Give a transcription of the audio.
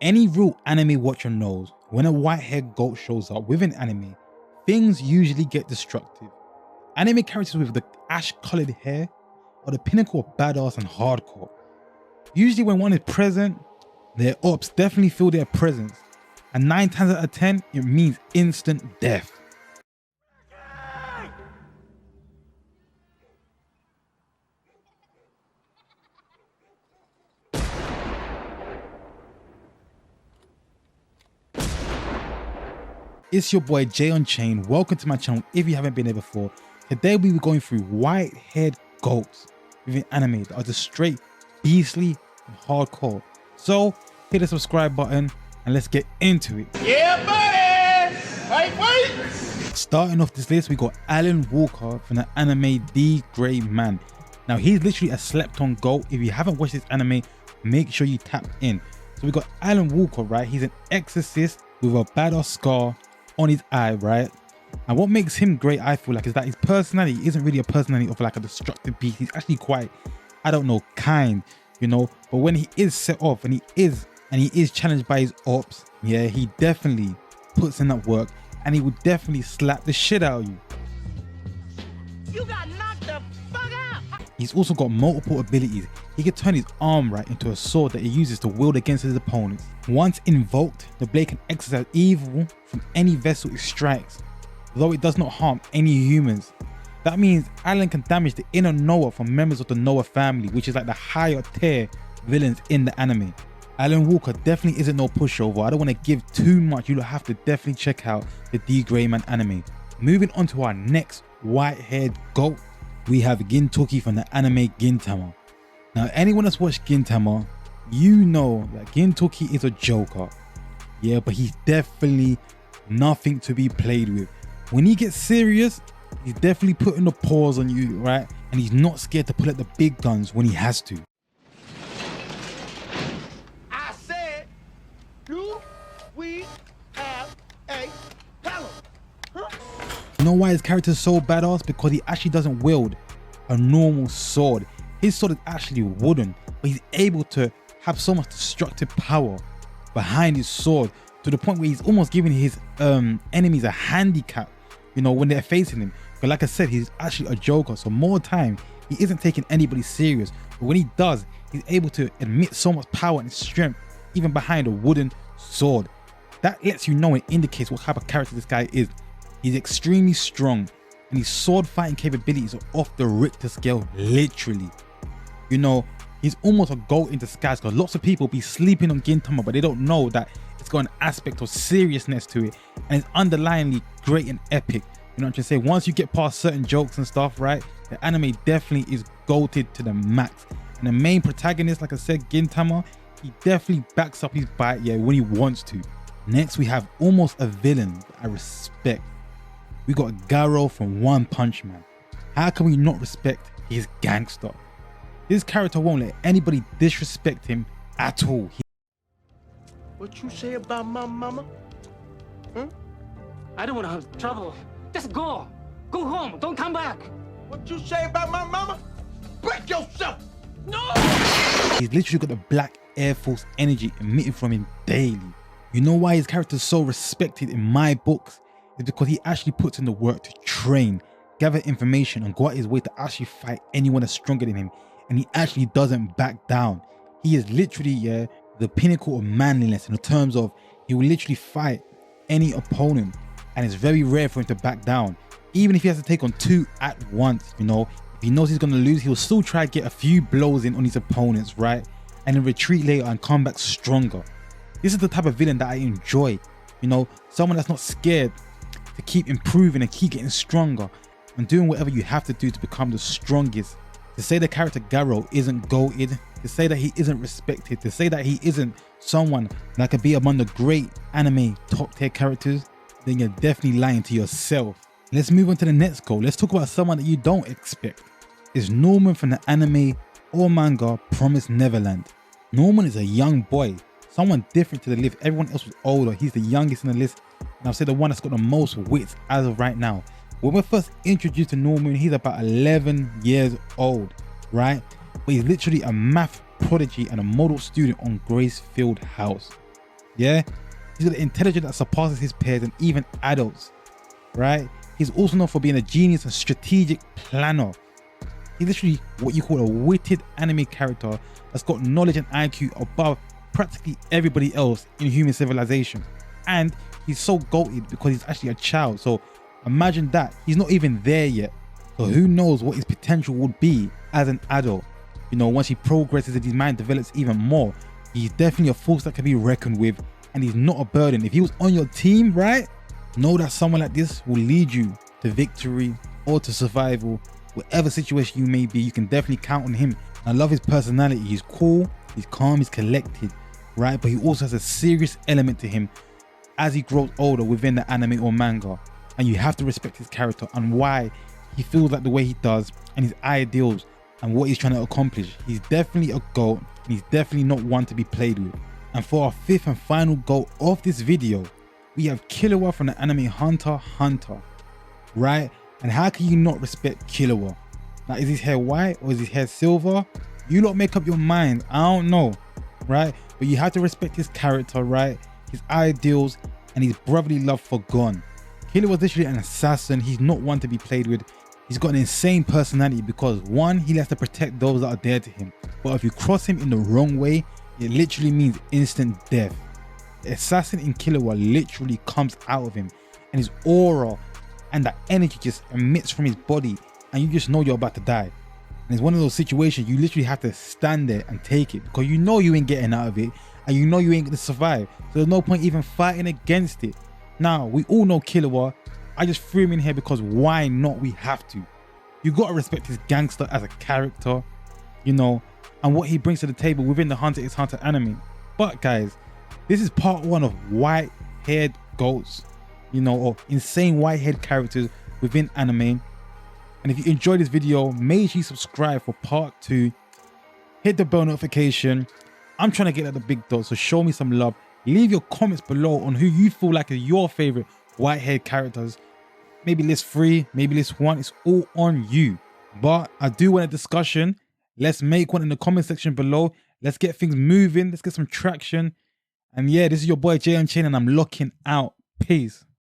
Any real anime watcher knows when a white-haired goat shows up with an anime, things usually get destructive. Anime characters with the ash-colored hair are the pinnacle of badass and hardcore. Usually when one is present, their ops definitely feel their presence, and 9 times out of 10, it means instant death. It's your boy Jay Unchained. Welcome to my channel if you haven't been there before. Today we'll be going through white-haired goats within anime that are just straight beastly and hardcore. So hit the subscribe button and let's get into it. Yeah, buddy! Wait! Starting off this list, we got Alan Walker from the anime The Grey Man. Now he's literally a slept-on goat. If you haven't watched this anime, make sure you tap in. So we got Alan Walker, right? He's an exorcist with a badass scar on his eye, right? And what makes him great, I feel like, is that his personality isn't really a personality of like a destructive beast. He's actually quite, I don't know, kind, you know. But when he is set off and he is challenged by his ops, yeah, he definitely puts in that work and he would definitely slap the shit out of you. You got knocked the fuck out! He's also got multiple abilities. He can turn his arm right into a sword that he uses to wield against his opponents. Once invoked, the blade can exercise evil from any vessel it strikes, though it does not harm any humans. That means Alan can damage the inner Noah from members of the Noah family, which is like the higher tier villains in the anime. Alan Walker definitely isn't no pushover. I don't want to give too much. You'll have to definitely check out the The Grey Man anime. Moving on to our next white-haired goat, we have Gintoki from the anime Gintama. Now anyone that's watched Gintama, you know that Gintoki is a joker. Yeah, but he's definitely nothing to be played with. When he gets serious, he's definitely putting the paws on you, right? And he's not scared to pull out the big guns when he has to. I said, do we have a problem? Huh? You know why his character is so badass? Because he actually doesn't wield a normal sword. His sword is actually wooden, but he's able to have so much destructive power behind his sword to the point where he's almost giving his enemies a handicap, you know, when they're facing him. But like I said, he's actually a joker, so more time he isn't taking anybody serious. But when he does, he's able to admit so much power and strength even behind a wooden sword. That lets you know and indicates what type of character this guy is. He's extremely strong and his sword fighting capabilities are off the Richter scale, literally. You know, he's almost a goat in disguise because lots of people be sleeping on Gintama, but they don't know that it's got an aspect of seriousness to it and it's underlyingly great and epic. You know what I'm trying to say? Once you get past certain jokes and stuff, right, the anime definitely is goated to the max. And the main protagonist, like I said, Gintama, he definitely backs up his bite, yeah, when he wants to. Next, we have almost a villain that I respect. We got Garo from One Punch Man. How can we not respect his gangster? This character won't let anybody disrespect him at all. What you say about my mama? Huh? I don't want to have trouble. Just go. Go home. Don't come back. What you say about my mama? Break yourself! No! He's literally got the black Air Force energy emitting from him daily. You know why his character is so respected in my books? It's because he actually puts in the work to train, gather information, and go out his way to actually fight anyone that's stronger than him. And he actually doesn't back down. He is literally, yeah, the pinnacle of manliness in the terms of he will literally fight any opponent, and it's very rare for him to back down. Even if he has to take on 2 at once, you know, if he knows he's gonna lose, he'll still try to get a few blows in on his opponents, right? And then retreat later and come back stronger. This is the type of villain that I enjoy, you know, someone that's not scared to keep improving and keep getting stronger and doing whatever you have to do to become the strongest. To say the character Garo isn't goated, to say that he isn't respected, to say that he isn't someone that could be among the great anime top tier characters, then you're definitely lying to yourself. Let's move on to the next goal. Let's talk about someone that you don't expect. It's Norman from the anime or manga Promised Neverland. Norman is a young boy, someone different to the list. Everyone else was older. He's the youngest in the list, and I'll say the one that's got the most wits as of right now. When we're first introduced to Norman, he's about 11 years old, right? But he's literally a math prodigy and a model student on Gracefield House. Yeah, he's got the intelligence that surpasses his peers and even adults, right? He's also known for being a genius and strategic planner. He's literally what you call a witted anime character that's got knowledge and IQ above practically everybody else in human civilization. And he's so goated because he's actually a child. So imagine that. He's not even there yet. So who knows what his potential would be as an adult. You know, once he progresses and his mind develops even more, he's definitely a force that can be reckoned with, and he's not a burden. If he was on your team, right, know that someone like this will lead you to victory or to survival. Whatever situation you may be, you can definitely count on him. I love his personality. He's cool, he's calm, he's collected, right? But he also has a serious element to him as he grows older within the anime or manga. And you have to respect his character and why he feels like the way he does and his ideals and what he's trying to accomplish. He's definitely a GOAT, and he's definitely not one to be played with. And for our fifth and final GOAT of this video, we have Killua from the anime Hunter x Hunter, right? And how can you not respect Killua? Now, is his hair white or is his hair silver? You lot make up your mind. I don't know, right? But you have to respect his character, right? His ideals and his brotherly love for Gon. Killua is literally an assassin. He's not one to be played with. He's got an insane personality because one, he has to protect those that are dear to him. But if you cross him in the wrong way, it literally means instant death. The assassin in Killua literally comes out of him, and his aura and that energy just emits from his body, and you just know you're about to die. And it's one of those situations you literally have to stand there and take it because you know you ain't getting out of it, and you know you ain't gonna survive. So there's no point even fighting against it. Now, we all know Killua. I just threw him in here because why not? We have to. You gotta respect his gangster as a character, you know, and what he brings to the table within the Hunter x Hunter anime. But guys, this is part one of white-haired goats, you know, or insane white-haired characters within anime. And if you enjoyed this video, make sure you subscribe for part two. Hit the bell notification. I'm trying to get at the big dog, so show me some love. Leave your comments below on who you feel like are your favorite white-haired characters. Maybe list 3, maybe list 1. It's all on you. But I do want a discussion. Let's make one in the comment section below. Let's get things moving. Let's get some traction. And yeah, this is your boy Jay Unchained, and I'm locking out. Peace.